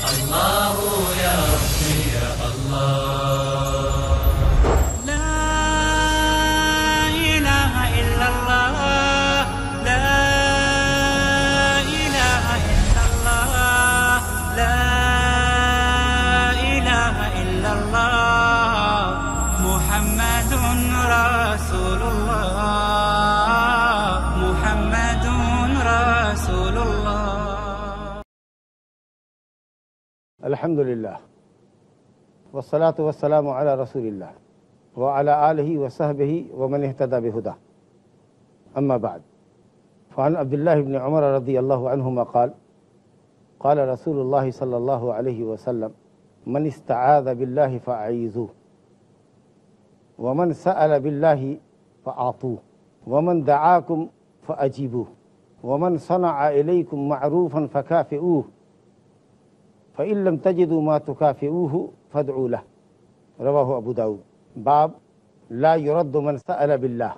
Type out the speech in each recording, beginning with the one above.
الله يا ربي يا الله. لا إله إلا الله، لا إله إلا الله، لا إله إلا الله، محمد رسول الله، محمد رسول الله. الحمد لله والصلاة والسلام على رسول الله وعلى آله وصحبه ومن اهتدى بهداه. أما بعد، فعن عبد الله بن عمر رضي الله عنهما قال قال رسول الله صلى الله عليه وسلم من استعاذ بالله فأعيذوه، ومن سأل بالله فأعطوه، ومن دعاكم فأجيبوه، ومن صنع إليكم معروفا فكافئوه، فإن لم تجدوا ما تكافئوه فادعوا له. رواہ ابو داؤد. باب لا يرد من سأل باللہ.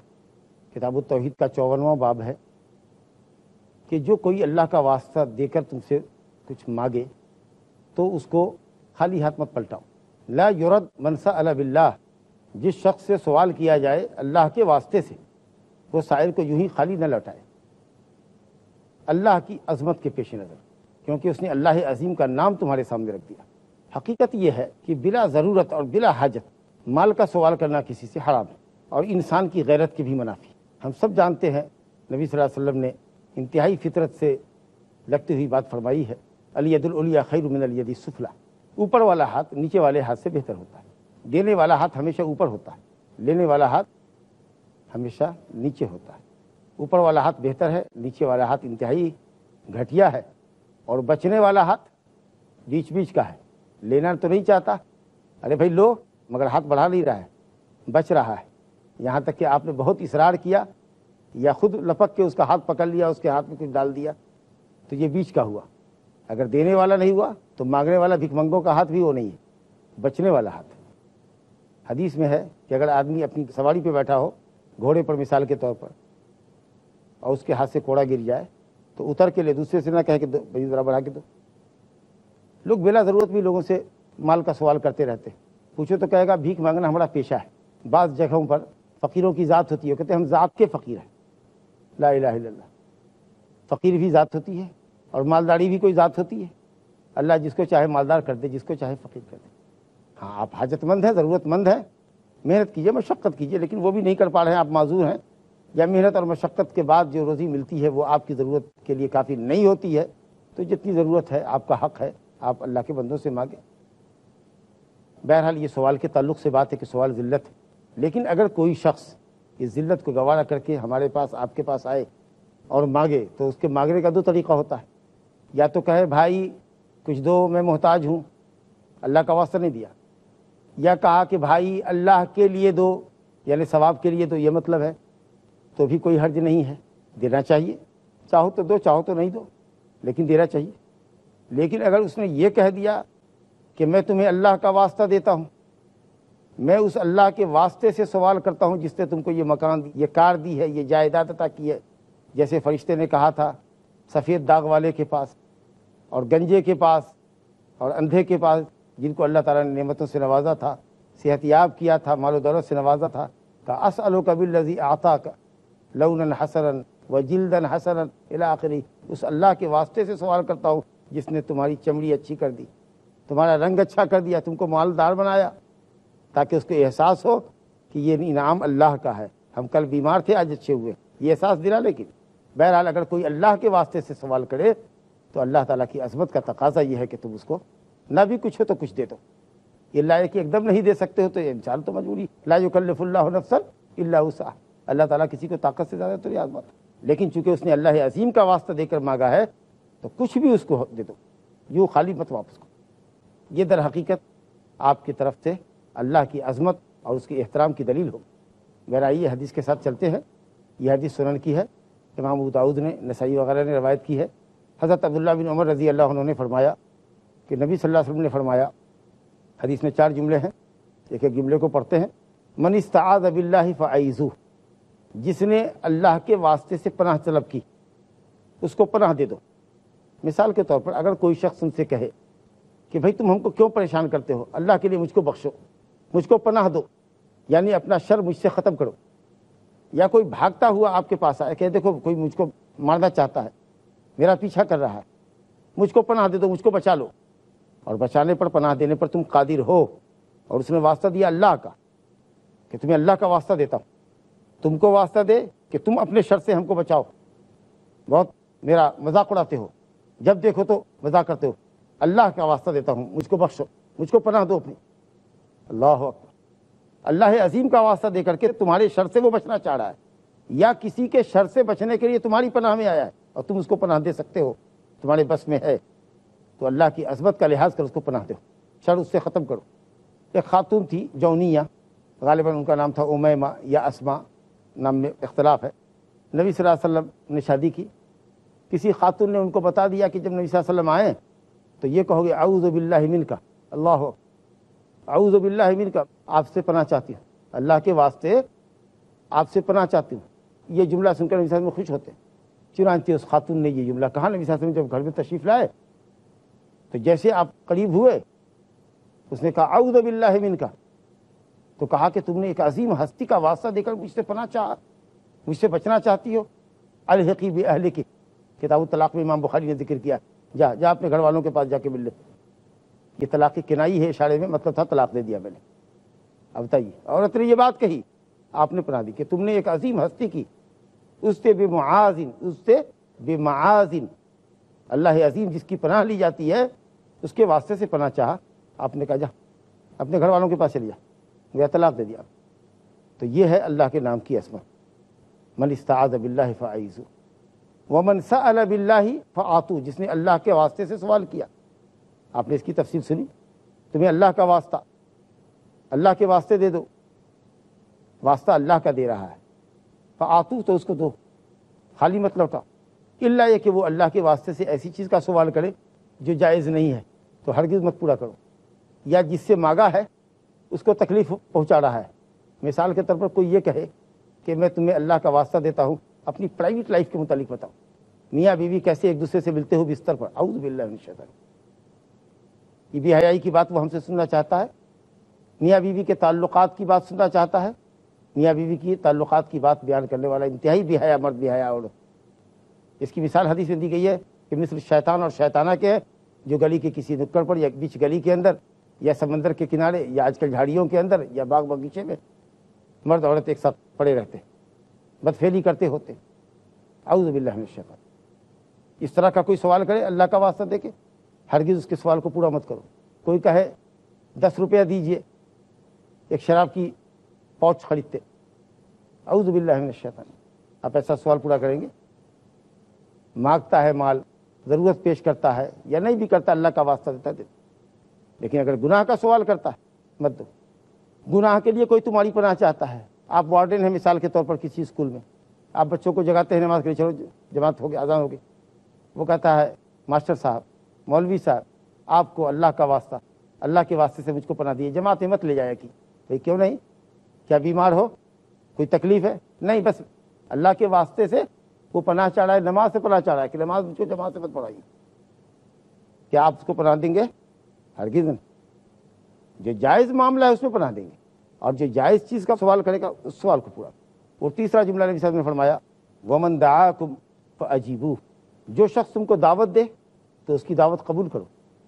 کتاب التوحید کا 54واں باب ہے کہ جو کوئی اللہ کا واسطہ دے کر تم سے کچھ مانگے تو اس کو خالی ہاتھ مت پلٹاؤ. لا يرد من سأل باللہ، جس شخص سے سوال کیا جائے اللہ کے واسطے سے، وہ سائل کو یوں ہی خالی نہ لوٹائے اللہ کی عظمت کے پیش نظر، کیونکہ اس نے اللہ عظیم کا نام تمہارے سامنے رکھ دیا. حقیقت یہ ہے کہ بلا ضرورت اور بلا حاجت مال کا سوال کرنا کسی سے حرام ہے اور انسان کی غیرت کے بھی منافی. ہم سب جانتے ہیں نبی صلی اللہ علیہ وسلم نے انتہائی فطرت سے لگتی ہوئی بات فرمائی ہے، الید العلیٰ خیر من الید السفلیٰ. اوپر والا ہاتھ نیچے والے ہاتھ سے بہتر ہوتا ہے. دینے والا ہاتھ ہمیشہ اوپر ہوتا ہے، لینے والا ہاتھ ہمیشہ نیچے ہوتا ہے. اوپر والا ہاتھ بہتر ہے، نیچے والا ہاتھ انتہائی گھٹیا ہے. اور بچنے والا ہاتھ بیچ بیچ کا ہے، لینا تو نہیں چاہتا، ارے بھائی لو، مگر ہاتھ بڑھا نہیں رہا ہے، بچ رہا ہے. یہاں تک کہ آپ نے بہت اصرار کیا یا خود لپک کے اس کا ہاتھ پکڑ لیا، اس کے ہاتھ میں کچھ ڈال دیا، تو یہ بیچ کا ہوا. اگر دینے والا نہیں ہوا تو مانگنے والا بھیک منگوں کا ہاتھ بھی وہ نہیں ہے، بچنے والا ہاتھ. حدیث میں ہے کہ اگر آدمی اپنی سواری پہ بیٹھا ہو، گھوڑے پر مثال کے طور پر، اور اس کے ہاتھ سے کوڑا گر جائے تو اتر کے لے، دوسرے سے نہ کہے کہ بھائی ذرا بڑھا کے دو. لوگ بلا ضرورت بھی لوگوں سے مال کا سوال کرتے رہتے. پوچھو تو کہے گا بھیک مانگنا ہمارا پیشہ ہے. بعض جگہوں پر فقیروں کی ذات ہوتی ہے، کہتے ہیں ہم ذات کے فقیر ہیں. لا الہ الا اللہ. فقیر بھی ذات ہوتی ہے اور مالداری بھی کوئی ذات ہوتی ہے. اللہ جس کو چاہے مالدار کر دے، جس کو چاہے فقیر کر دے. ہاں آپ حاجت مند ہیں، ضرورت مند ہیں، محنت کیجئے، مشقت کیجئے، لیکن وہ بھی نہیں کر پا رہے ہیں، آپ معذور ہیں. یا محنت اور مشقت کے بعد جو روزی ملتی ہے وہ آپ کی ضرورت کے لیے کافی نہیں ہوتی ہے، تو جتنی ضرورت ہے آپ کا حق ہے آپ اللہ کے بندوں سے مانگیں. بہرحال یہ سوال کے تعلق سے بات ہے کہ سوال ذلت ہے. لیکن اگر کوئی شخص اس ذلت کو گوارا کر کے ہمارے پاس، آپ کے پاس آئے اور مانگے، تو اس کے مانگنے کا دو طریقہ ہوتا ہے. یا تو کہے بھائی کچھ دو، میں محتاج ہوں، اللہ کا واسطہ نہیں دیا. یا کہا کہ بھائی اللہ کے لیے دو، یعنی ثواب کے لیے دو، یہ مطلب ہے، تو بھی کوئی حرج نہیں ہے، دینا چاہیے. چاہو تو دو، چاہو تو نہیں دو، لیکن دینا چاہیے. لیکن اگر اس نے یہ کہہ دیا کہ میں تمہیں اللہ کا واسطہ دیتا ہوں، میں اس اللہ کے واسطے سے سوال کرتا ہوں جس نے تم کو یہ مکان دی، یہ کار دی ہے، یہ جائیداد عطا کی ہے، جیسے فرشتے نے کہا تھا سفید داغ والے کے پاس اور گنجے کے پاس اور اندھے کے پاس، جن کو اللہ تعالیٰ نے نعمتوں سے نوازا تھا، صحت یاب کیا تھا، مال و دولت سے نوازا تھا. کہ اسألک بالذی اعطاک لونا حسنا وجلدا حسنا الی آخری. اس اللہ کے واسطے سے سوال کرتا ہوں جس نے تمہاری چمڑی اچھی کر دی، تمہارا رنگ اچھا کر دیا، تم کو مالدار بنایا، تاکہ اس کو احساس ہو کہ یہ انعام اللہ کا ہے. ہم کل بیمار تھے، آج اچھے ہوئے، یہ احساس دلا. لیکن بہرحال اگر کوئی اللہ کے واسطے سے سوال کرے تو اللہ تعالیٰ کی عظمت کا تقاضا یہ ہے کہ تم اس کو نہ بھی کچھ ہو تو کچھ دے دو. یہ اللہ کہ ایک دم نہیں دے سکتے ہو تو یہ انسان تو مجبوری. لا یکلف اللہ نفسا الا وسعها. اللہ تعالیٰ کسی کو طاقت سے زیادہ تو نہیں آزماتا، لیکن چونکہ اس نے اللہ عظیم کا واسطہ دے کر مانگا ہے تو کچھ بھی اس کو دے دو، یوں خالی مت واپس کو. یہ در حقیقت آپ کی طرف سے اللہ کی عظمت اور اس کے احترام کی دلیل ہو. بہرحال یہ حدیث کے ساتھ چلتے ہیں. یہ حدیث سنن کی ہے، امام ابو داؤد نے، نسائی وغیرہ نے روایت کی ہے. حضرت عبداللہ بن عمر رضی اللہ عنہ نے فرمایا کہ نبی صلی اللہ علیہ وسلم نے فرمایا، حدیث میں 4 جملے ہیں، ایک ایک جملے کو پڑھتے ہیں. من استعاذ باللہ فاعیذوہ. جس نے اللہ کے واسطے سے پناہ طلب کی اس کو پناہ دے دو. مثال کے طور پر اگر کوئی شخص ان سے کہے کہ بھائی تم ہم کو کیوں پریشان کرتے ہو، اللہ کے لیے مجھ کو بخشو، مجھ کو پناہ دو، یعنی اپنا شر مجھ سے ختم کرو۔ یا کوئی بھاگتا ہوا آپ کے پاس آئے کہ دیکھو کوئی مجھ کو مارنا چاہتا ہے، میرا پیچھا کر رہا ہے، مجھ کو پناہ دے دو، مجھ کو بچا لو، اور بچانے پر پناہ دینے پر تم قادر ہو، اور اس نے واسطہ دیا اللہ کا کہ تمہیں اللہ کا واسطہ دیتا ہوں، تم کو واسطہ دے کہ تم اپنے شر سے ہم کو بچاؤ، بہت میرا مذاق اڑاتے ہو، جب دیکھو تو مذاق کرتے ہو، اللہ کا واسطہ دیتا ہوں، مجھ کو بخشو، مجھ کو پناہ دو اپنی۔ اللہ اکبر، اللہ عظیم کا واسطہ دے کر کے تمہارے شر سے وہ بچنا چاہ رہا ہے، یا کسی کے شر سے بچنے کے لیے تمہاری پناہ میں آیا ہے اور تم اس کو پناہ دے سکتے ہو، تمہارے بس میں ہے، تو اللہ کی عظمت کا لحاظ کر اس کو پناہ دو، شر اس سے ختم کرو۔ ایک خاتون تھی جونیہ، غالباً ان کا نام تھا امیمہ یا اسماء، نام میں اختلاف ہے۔ نبی صلی اللہ علیہ وسلم نے شادی کی، کسی خاتون نے ان کو بتا دیا کہ جب نبی صلی اللہ علیہ وسلم آئیں تو یہ کہو گے اعوذ باللہ منک، اللہ اعوذ باللہ منک، آپ سے پناہ چاہتی ہوں، اللہ کے واسطے آپ سے پناہ چاہتی ہوں۔ یہ جملہ سن کر نبی صلی اللہ علیہ وسلم خوش ہوتے، چنانچہ اس خاتون نے یہ جملہ کہا۔ نبی صلی اللہ علیہ وسلم جب گھر میں تشریف لائے تو جیسے آپ قریب ہوئے اس نے کہا اعوذ باللہ منک، تو کہا کہ تم نے ایک عظیم ہستی کا واسطہ دے کر مجھ سے پناہ چاہا، مجھ سے بچنا چاہتی ہو۔ الحقی باہلک، کتاب الطلاق میں امام بخاری نے ذکر کیا، جا جا اپنے گھر والوں کے پاس جا کے مل لے۔ یہ طلاق کنائی ہے اشارے میں، مطلب تھا طلاق دے دیا میں نے۔ اب بتائیے، عورت نے یہ بات کہی، آپ نے پناہ دی کہ تم نے ایک عظیم ہستی کی، اس سے بمعاذن، اس سے بمعاذن، اللہ عظیم جس کی پناہ لی جاتی ہے اس کے واسطے سے پناہ چاہا۔ آپ نے کہا جا اپنے گھر والوں کے پاس چلی جا، یا طلاق دے دیا۔ تو یہ ہے اللہ کے نام کی عظمت۔ من استعاذ باللہ فاعیذہ ومن سأل باللہ فاعطوہ، جس نے اللہ کے واسطے سے سوال کیا۔ آپ نے اس کی تفصیل سنی، تمہیں اللہ کا واسطہ، اللہ کے واسطے دے دو، واسطہ اللہ کا دے رہا ہے، فاعطوہ تو اس کو دو، خالی مت لوٹا۔ الا یہ کہ وہ اللہ کے واسطے سے ایسی چیز کا سوال کرے جو جائز نہیں ہے تو ہرگز مت پورا کرو، یا جس سے مانگا ہے اس کو تکلیف پہنچا رہا ہے۔ مثال کے طور پر کوئی یہ کہے کہ میں تمہیں اللہ کا واسطہ دیتا ہوں اپنی پرائیویٹ لائف کے متعلق بتاؤ، میاں بیوی کیسے ایک دوسرے سے ملتے ہو بستر پر، اعوذ باللہ من الشیطان، یہ بے حیائی کی بات وہ ہم سے سننا چاہتا ہے۔ میاں بیوی کے تعلقات کی بات سننا چاہتا ہے، میاں بیوی کی تعلقات کی بات بیان کرنے والا انتہائی بے حیا مرد، بے حیا عورت۔ اس کی مثال حدیث میں دی گئی ہے کہ مثل شیطان اور شیطانہ کے، جو گلی کے کسی نکڑ پر یا بیچ گلی کے اندر یا سمندر کے کنارے یا آج کل جھاڑیوں کے اندر یا باغ باغیچے میں مرد عورت ایک ساتھ پڑے رہتے، بدفعلی کرتے ہوتے۔ اعوذ باللہ من الشیطان۔ اس طرح کا کوئی سوال کرے اللہ کا واسطہ دے کے، ہرگز اس کے سوال کو پورا مت کرو۔ کوئی کہے 10 روپیہ دیجئے، ایک شراب کی پاؤچ خریدتے، اعوذ باللہ من الشیطان، آپ ایسا سوال پورا کریں گے؟ مانگتا ہے مال، ضرورت پیش کرتا ہے یا نہیں بھی کرتا، اللہ کا واسطہ دیتا ہے، لیکن اگر گناہ کا سوال کرتا ہے مت دو۔ گناہ کے لیے کوئی تمہاری پناہ چاہتا ہے، آپ وارڈن ہیں مثال کے طور پر کسی اسکول میں، آپ بچوں کو جگاتے ہیں نماز کے لیے، چلو جماعت ہو گئی، اذان ہو گئی، وہ کہتا ہے ماسٹر صاحب، مولوی صاحب، آپ کو اللہ کا واسطہ، اللہ کے واسطے سے مجھ کو پناہ دیے، جماعت میں مت لے جایا کی۔ بھائی کیوں نہیں؟ کیا بیمار ہو؟ کوئی تکلیف ہے؟ نہیں، بس اللہ کے واسطے سے وہ پناہ چاہ رہا ہے، نماز سے پناہ چاہ رہا ہے کہ نماز مجھ کو جماعت سے مت پڑھائیے۔ کیا آپ اس کو پناہ دیں گے؟ ہرگز نہیں۔ جو جائز معاملہ ہے اس میں پناہ دیں گے، اور جو جائز چیز کا سوال کرے گا اس سوال کو پورا۔ اور تیسرا جملہ نبی صاحب نے فرمایا ومن دعاکم فاجیبوہ، جو شخص تم کو دعوت دے تو اس کی دعوت قبول کرو۔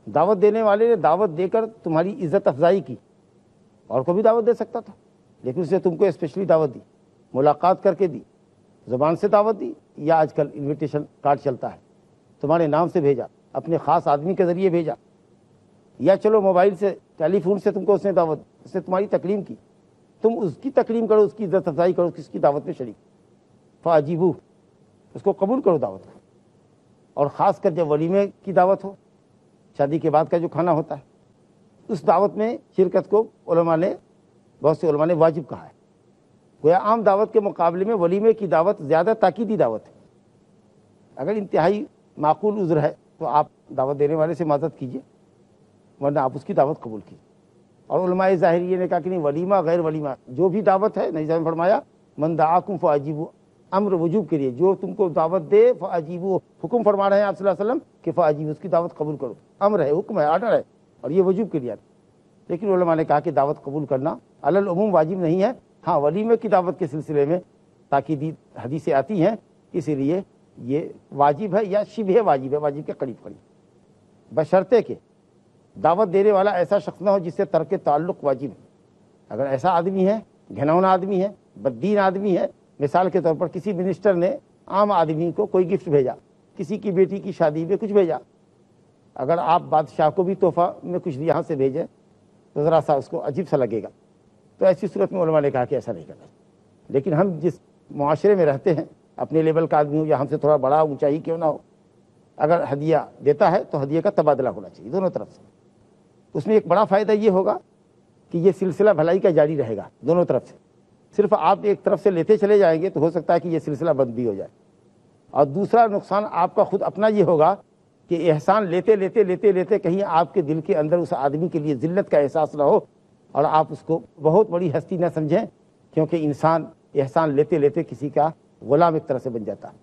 دعوت دینے والے نے دعوت دے کر تمہاری عزت افزائی کی، اور کو بھی دعوت دے سکتا تھا، لیکن اس نے تم کو اسپیشلی دعوت دی، ملاقات کر کے دی، زبان سے دعوت دی، یا آج کل انویٹیشن کارڈ چلتا ہے، تمہارے نام سے بھیجا، اپنے خاص آدمی کے ذریعے بھیجا، یا چلو موبائل سے، ٹیلی فون سے تم کو اس نے دعوت، اس نے تمہاری تکریم کی، تم اس کی تکریم کرو، اس کی عزت افزائی کرو، اس کی دعوت میں شریک، فاجیبو، اس کو قبول کرو دعوت کو۔ اور خاص کر جب ولیمے کی دعوت ہو، شادی کے بعد کا جو کھانا ہوتا ہے، اس دعوت میں شرکت کو علماء نے، بہت سے علماء نے واجب کہا ہے۔ گویا عام دعوت کے مقابلے میں ولیمے کی دعوت زیادہ تاکیدی دعوت ہے۔ اگر انتہائی معقول عذر ہے تو آپ دعوت دینے والے سے معذرت کیجیے، ورنہ آپ اس کی دعوت قبول کیجیے۔ اور علماء ظاہریہ نے کہا کہ نہیں، ولیمہ غیر ولیمہ جو بھی دعوت ہے، نبی صاحب نے فرمایا من دعاکم فاجیبوا، امر وجوب کے لیے، جو تم کو دعوت دے فاجیبوا، حکم فرما رہے ہیں آپ صلی اللہ علیہ وسلم کہ فاجیبوا، اس کی دعوت قبول کرو، امر ہے، حکم ہے، آرڈر ہے، اور یہ وجوب کے لیے آتی ہے۔ لیکن علماء نے کہا کہ دعوت قبول کرنا علی العموم واجب نہیں ہے، ہاں ولیمے کی دعوت کے سلسلے میں تاکید حدیثیں آتی ہیں، اسی لیے یہ واجب ہے یا شبہ واجب ہے، واجب کے قریب قریب، بشرطے کہ دعوت دینے والا ایسا شخص نہ ہو جس سے ترک تعلق واجب ہے۔ اگر ایسا آدمی ہے، گھنونا آدمی ہے، بددین آدمی ہے، مثال کے طور پر کسی منسٹر نے عام آدمی کو کوئی گفٹ بھیجا، کسی کی بیٹی کی شادی میں کچھ بھیجا، اگر آپ بادشاہ کو بھی تحفہ میں کچھ یہاں سے بھیجیں تو ذرا سا اس کو عجیب سا لگے گا، تو ایسی صورت میں علماء نے کہا کہ ایسا نہیں کرنا۔ لیکن ہم جس معاشرے میں رہتے ہیں، اپنے لیول کا آدمی ہو یا ہم سے تھوڑا بڑا اونچائی کیوں نہ ہو، اگر ہدیہ دیتا ہے تو ہدیے کا تبادلہ ہونا چاہیے دونوں طرف سے۔ اس میں ایک بڑا فائدہ یہ ہوگا کہ یہ سلسلہ بھلائی کا جاری رہے گا دونوں طرف سے۔ صرف آپ ایک طرف سے لیتے چلے جائیں گے تو ہو سکتا ہے کہ یہ سلسلہ بند بھی ہو جائے، اور دوسرا نقصان آپ کا خود اپنا یہ ہوگا کہ احسان لیتے لیتے لیتے لیتے کہیں آپ کے دل کے اندر اس آدمی کے لیے ذلت کا احساس نہ ہو اور آپ اس کو بہت بڑی ہستی نہ سمجھیں، کیونکہ انسان احسان لیتے لیتے کسی کا غلام ایک طرح سے بن جاتا ہے۔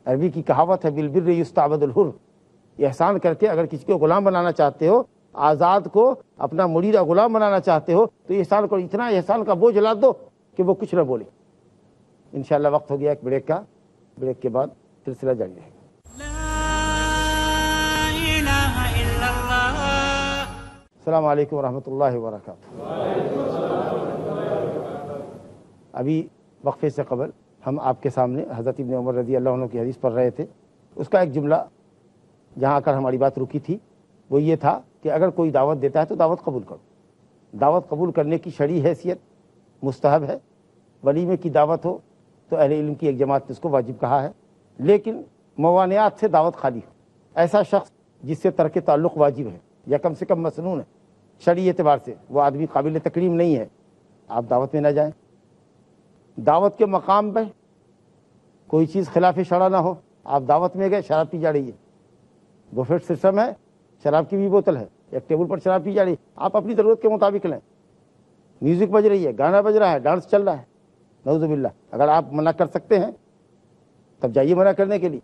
عربی کی کہاوت ہے بالبر یستعبد الحر، احسان کر کے اگر کسی کو غلام بنانا چاہتے ہو، آزاد کو اپنا مریدہ غلام بنانا چاہتے ہو تو احسان کو اتنا احسان کا بوجھ لا دو کہ وہ کچھ نہ بولے۔ انشاءاللہ وقت ہو گیا ایک بریک کا، بریک کے بعد سلسلہ جاری رہے گا۔ لا إله إلا الله. السلام علیکم ورحمۃ اللہ وبرکاتہ۔ ابھی وقفے سے قبل ہم آپ کے سامنے حضرت ابن عمر رضی اللہ عنہ کی حدیث پڑھ رہے تھے۔ اس کا ایک جملہ جہاں آ کر ہماری بات رکی تھی وہ یہ تھا کہ اگر کوئی دعوت دیتا ہے تو دعوت قبول کرو۔ دعوت قبول کرنے کی شرعی حیثیت مستحب ہے، ولیمے کی دعوت ہو تو اہل علم کی ایک جماعت نے اس کو واجب کہا ہے، لیکن موانعات سے دعوت خالی ہو، ایسا شخص جس سے ترک تعلق واجب ہے یا کم سے کم مسنون ہے شرعی اعتبار سے، وہ آدمی قابل تکریم نہیں ہے، آپ دعوت میں نہ جائیں۔ دعوت کے مقام پہ کوئی چیز خلاف شرع نہ ہو، آپ دعوت میں گئے، شراب پی جا رہی ہے، بفیٹ سسٹم ہے، شراب کی بھی بوتل ہے، ایک ٹیبل پر شراب پی جا رہی ہے، آپ اپنی ضرورت کے مطابق لیں۔ میوزک بج رہی ہے، گانا بج رہا ہے، ڈانس چل رہا ہے، نعوذ باللہ، اگر آپ منع کر سکتے ہیں تب جائیے منع کرنے کے لیے،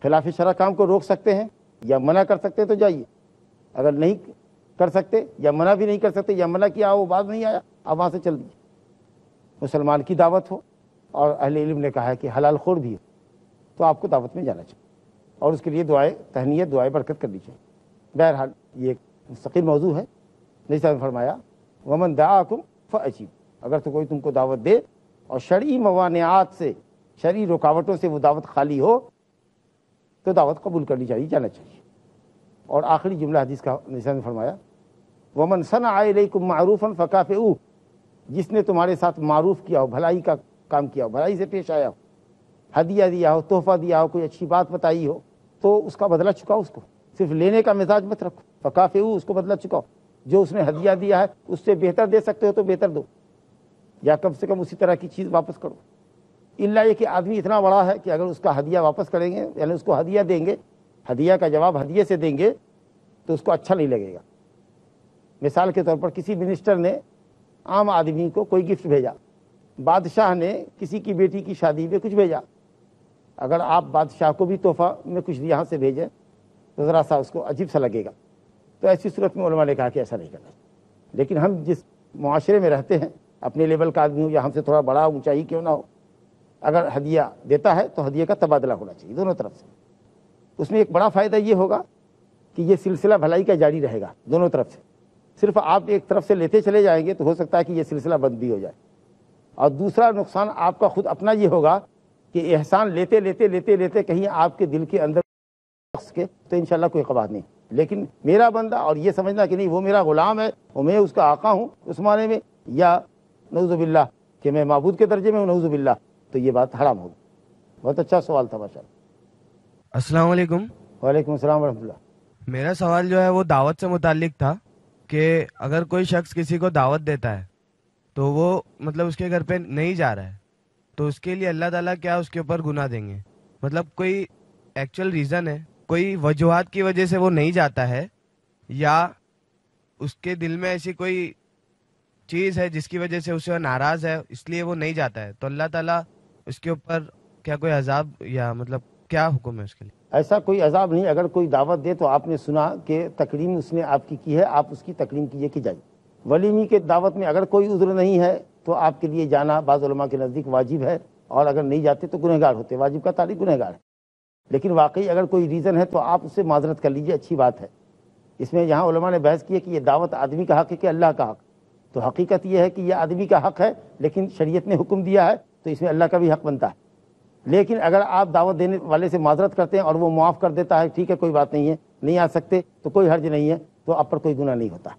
خلاف شرع کام کو روک سکتے ہیں یا منع کر سکتے ہیں تو جائیے، اگر نہیں کر سکتے یا منع بھی نہیں کر سکتے یا منع کیا وہ بات نہیں آیا، آپ وہاں سے چل دیجیے۔ مسلمان کی دعوت ہو اور اہل علم نے کہا ہے کہ حلال خور بھی ہو تو آپ کو دعوت میں جانا چاہیے اور اس کے لیے دعائیں تہنیت، دعائیں برکت کرنی چاہیے۔ بہرحال یہ ایک مستقل موضوع ہے۔ نبی صاحب نے فرمایا ومن دعاکم فاجیب، اگر تو کوئی تم کو دعوت دے اور شرعی موانعات سے، شرعی رکاوٹوں سے وہ دعوت خالی ہو تو دعوت قبول کرنی چاہیے، جانا چاہیے۔ اور آخری جملہ حدیث کا نبی صاحب نے فرمایا ومن صنع الیکم معروفا فکافئوہ، جس نے تمہارے ساتھ معروف کیا ہو، بھلائی کا کام کیا ہو، بھلائی سے پیش آیا ہو، ہدیہ دیا ہو، تحفہ دیا ہو، کوئی اچھی بات بتائی ہو، تو اس کا بدلہ چکاؤ، اس کو صرف لینے کا مزاج مت رکھو، فکافئوہ، اس کو بدلہ چکاؤ، جو اس نے ہدیہ دیا ہے اس سے بہتر دے سکتے ہو تو بہتر دو، یا کم سے کم اسی طرح کی چیز واپس کرو۔ الا یہ کہ آدمی اتنا بڑا ہے کہ اگر اس کا ہدیہ واپس کریں گے، یعنی اس کو ہدیہ دیں گے، ہدیہ کا جواب ہدیے سے دیں گے تو اس کو اچھا نہیں لگے گا۔ مثال کے طور پر کسی منسٹر نے عام آدمی کو کوئی گفٹ بھیجا، بادشاہ نے کسی کی بیٹی کی شادی میں کچھ بھیجا، اگر آپ بادشاہ کو بھی تحفہ میں کچھ یہاں سے بھیجیں تو ذرا سا اس کو عجیب سا لگے گا، تو ایسی صورت میں علماء نے کہا کہ ایسا نہیں کرنا۔ لیکن ہم جس معاشرے میں رہتے ہیں، اپنے لیول کا آدمی ہو یا ہم سے تھوڑا بڑا اونچائی کیوں نہ ہو، اگر ہدیہ دیتا ہے تو ہدیے کا تبادلہ ہونا چاہیے دونوں طرف سے۔ اس میں ایک بڑا فائدہ یہ ہوگا کہ یہ سلسلہ بھلائی کا جاری رہے گا دونوں طرف سے۔ صرف آپ ایک طرف سے لیتے چلے جائیں گے تو ہو سکتا ہے کہ یہ سلسلہ بند بھی ہو جائے، اور دوسرا نقصان آپ کا خود اپنا یہ ہوگا کہ احسان لیتے لیتے لیتے لیتے کہیں آپ کے دل کے اندر شخص کے تو انشاءاللہ کوئی قباحت نہیں، لیکن میرا بندہ اور یہ سمجھنا کہ نہیں وہ میرا غلام ہے اور میں اس کا آقا ہوں اس معنی میں، یا نعوذ باللہ کہ میں معبود کے درجے میں ہوں، نعوذ باللہ، تو یہ بات حرام ہوگی۔ بہت اچھا سوال تھا ماشاءاللہ۔ السلام علیکم۔ وعلیکم السلام ورحمۃ اللہ۔ میرا سوال جو ہے وہ دعوت سے متعلق تھا کہ اگر کوئی شخص کسی کو دعوت دیتا ہے تو وہ مطلب اس کے گھر پہ نہیں جا رہا ہے تو اس کے لیے اللہ تعالیٰ کیا اس کے اوپر گناہ دیں گے؟ مطلب کوئی ایکچوئل ریزن ہے، کوئی وجوہات کی وجہ سے وہ نہیں جاتا ہے، یا اس کے دل میں ایسی کوئی چیز ہے جس کی وجہ سے اسے ناراض ہے اس لیے وہ نہیں جاتا ہے، تو اللہ تعالیٰ اس کے اوپر کیا کوئی عذاب یا مطلب کیا حکم ہے اس کے لیے؟ ایسا کوئی عذاب نہیں. اگر کوئی دعوت دے تو آپ نے سنا کہ تکریم اس نے آپ کی ہے, آپ اس کی تکریم کیجیے کہ جائیے. ولیمی کے دعوت میں اگر کوئی عذر نہیں ہے تو آپ کے لیے جانا بعض علماء کے نزدیک واجب ہے, اور اگر نہیں جاتے تو گنہگار ہوتے. واجب کا تعلق گنہگار ہے, لیکن واقعی اگر کوئی ریزن ہے تو آپ اس سے معذرت کر لیجیے, اچھی بات ہے. اس میں یہاں علماء نے بحث کی ہے کہ یہ دعوت آدمی کا حق ہے کہ اللہ کا حق. تو حقیقت یہ ہے کہ یہ آدمی کا حق ہے, لیکن شریعت نے حکم دیا ہے تو اس میں اللہ کا بھی حق بنتا ہے. لیکن اگر آپ دعوت دینے والے سے معذرت کرتے ہیں اور وہ معاف کر دیتا ہے, ٹھیک ہے کوئی بات نہیں ہے, نہیں آ سکتے تو کوئی حرج نہیں ہے, تو آپ پر کوئی گناہ نہیں ہوتا.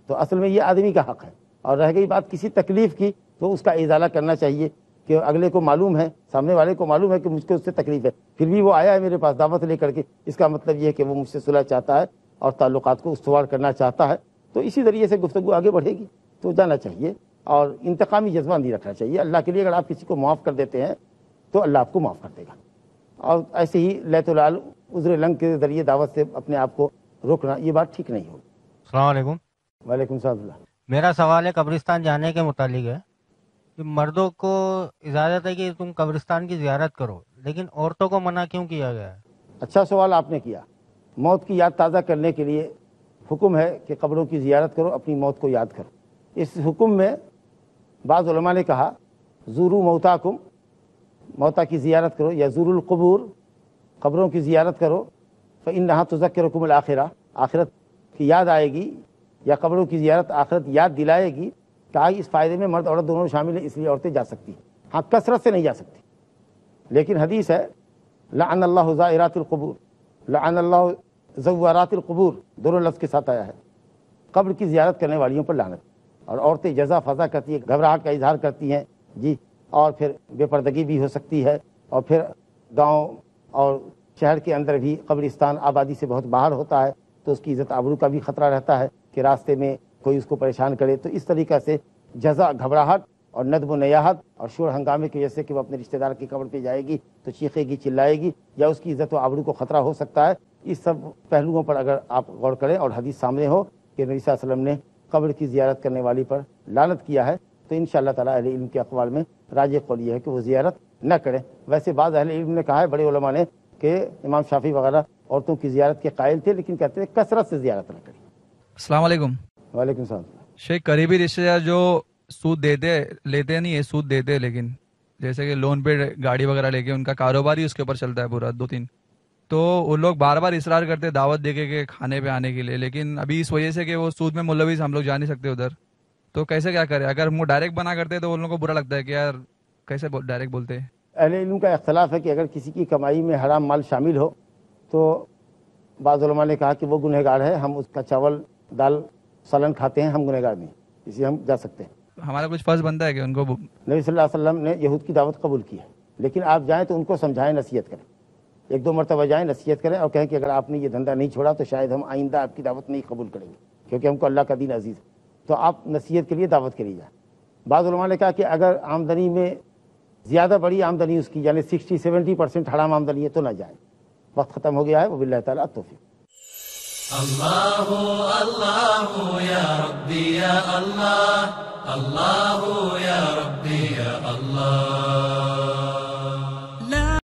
تو اصل میں یہ آدمی کا حق ہے. اور رہ گئی بات کسی تکلیف کی, تو اس کا ازالہ کرنا چاہیے کہ اگلے کو معلوم ہے, سامنے والے کو معلوم ہے کہ مجھ کو اس سے تکلیف ہے, پھر بھی وہ آیا ہے میرے پاس دعوت لے کر کے, اس کا مطلب یہ ہے کہ وہ مجھ سے صلح چاہتا ہے اور تعلقات کو استوار کرنا چاہتا ہے. تو اسی ذریعے سے گفتگو آگے بڑھے گی, تو جانا چاہیے. اور انتقامی جذبہ نہیں رکھنا چاہیے. اللہ کے لیے اگر آپ کسی کو معاف کر دیتے ہیں تو اللہ آپ کو معاف کر دے گا. اور ایسے ہی لیت العال عذر لنگ کے ذریعے دعوت سے اپنے آپ کو روکنا, یہ بات ٹھیک نہیں ہوگی. السلام علیکم. وعلیکم السلام. میرا سوال ہے قبرستان جانے کے متعلق ہے کہ مردوں کو اجازت ہے کہ تم قبرستان کی زیارت کرو, لیکن عورتوں کو منع کیوں کیا گیا ہے؟ اچھا سوال آپ نے کیا. موت کی یاد تازہ کرنے کے لیے حکم ہے کہ قبروں کی زیارت کرو, اپنی موت کو یاد کرو. اس حکم میں بعض علماء نے کہا زورو موتاکم, موتا کی زیارت کرو, یا زور القبور, قبروں کی زیارت کرو, فإنہا تذکرکم الآخرہ, آخرت کی یاد آئے گی, یا قبروں کی زیارت آخرت یاد دلائے گی. کہا اس فائدے میں مرد عورت دونوں شامل ہیں, اس لیے عورتیں جا سکتی ہیں, ہاں کثرت سے نہیں جا سکتی. لیکن حدیث ہے لعن اللہ زائرات القبور, لعن اللہ زوارات القبور, دونوں لفظ کے ساتھ آیا ہے. قبر کی زیارت کرنے والیوں پر لعنت. اور عورتیں جزا فضا کرتی ہیں, گھبراہٹ کا اظہار کرتی ہیں جی, اور پھر بے پردگی بھی ہو سکتی ہے. اور پھر گاؤں اور شہر کے اندر بھی قبرستان آبادی سے بہت باہر ہوتا ہے, تو اس کی عزت آبرو کا بھی خطرہ رہتا ہے کہ راستے میں کوئی اس کو پریشان کرے. تو اس طریقہ سے جزا, گھبراہٹ اور ندب و نیاحت اور شور ہنگامے کی وجہ سے کہ وہ اپنے رشتہ دار کی قبر پہ جائے گی تو چیخے گی, چلائے گی, یا اس کی عزت و آبرو کو خطرہ ہو سکتا ہے. اس سب پہلوؤں پر اگر آپ غور کریں اور حدیث سامنے ہو کہ نبی صلی اللہ علیہ وسلم نے قبر کی زیارت کرنے والی پر لعنت کیا ہے, تو انشاءاللہ تعالی اہل علم کے اقوال میں راجح قول یہ ہے کہ وہ زیارت نہ کریں. ویسے بعض اہل علم نے کہا ہے, بڑے علماء نے, کہ امام شافعی وغیرہ عورتوں کی زیارت کے قائل تھے, لیکن کہتے ہیں کثرت سے زیارت نہ کریں. السلام علیکم. وعلیکم السلام. شیخ, قریبی رشتے دار جو سود لیتے نہیں ہے, سود دیتے, لیکن جیسے کہ لون پہ گاڑی وغیرہ لے کے ان کا کاروبار ہی اس کے اوپر چلتا ہے پورا 2-3, تو وہ لوگ بار بار اصرار کرتے دعوت دے کے کھانے پہ آنے کے لیے, لیکن ابھی اس وجہ سے کہ وہ سود میں ملوث, ہم لوگ جا نہیں سکتے ادھر, تو کیسے کیا کریں؟ اگر وہ ڈائریکٹ بنا کرتے تو ان لوگوں کو برا لگتا ہے کہ یار کیسے ڈائریکٹ بولتے ہیں. اہل علم کا اختلاف ہے کہ اگر کسی کی کمائی میں حرام مال شامل ہو تو بعض علماء نے کہا کہ وہ گنہگار ہے, ہم اس کا چاول دال سالن کھاتے ہیں, ہم گنہگار نہیں, اس لیے ہم جا سکتے ہیں. ہمارا کچھ فرض بنتا ہے کہ ان کو. نبی صلی اللہ علیہ وسلم نے یہود کی دعوت قبول کی ہے, لیکن آپ جائیں تو ان کو سمجھائیں, نصیحت کریں, 1-2 مرتبہ جائیں, نصیحت کریں, اور کہیں کہ اگر آپ نے یہ دھندا نہیں چھوڑا تو شاید ہم آئندہ آپ کی دعوت نہیں قبول کریں گے, کیونکہ ہم کو اللہ کا دین عزیز ہے. تو آپ نصیحت کے لیے دعوت کے لیے جائیں. بعض علماء نے کہا کہ اگر آمدنی میں زیادہ بڑی آمدنی اس کی, یعنی 60-70% حرام آمدنی ہے, تو نہ جائیں. وقت ختم ہو گیا ہے. وباللہ تعالیٰ التوفیق. اللہ اللہ یا ربی یا اللہ, اللہ یا ربی یا اللہ.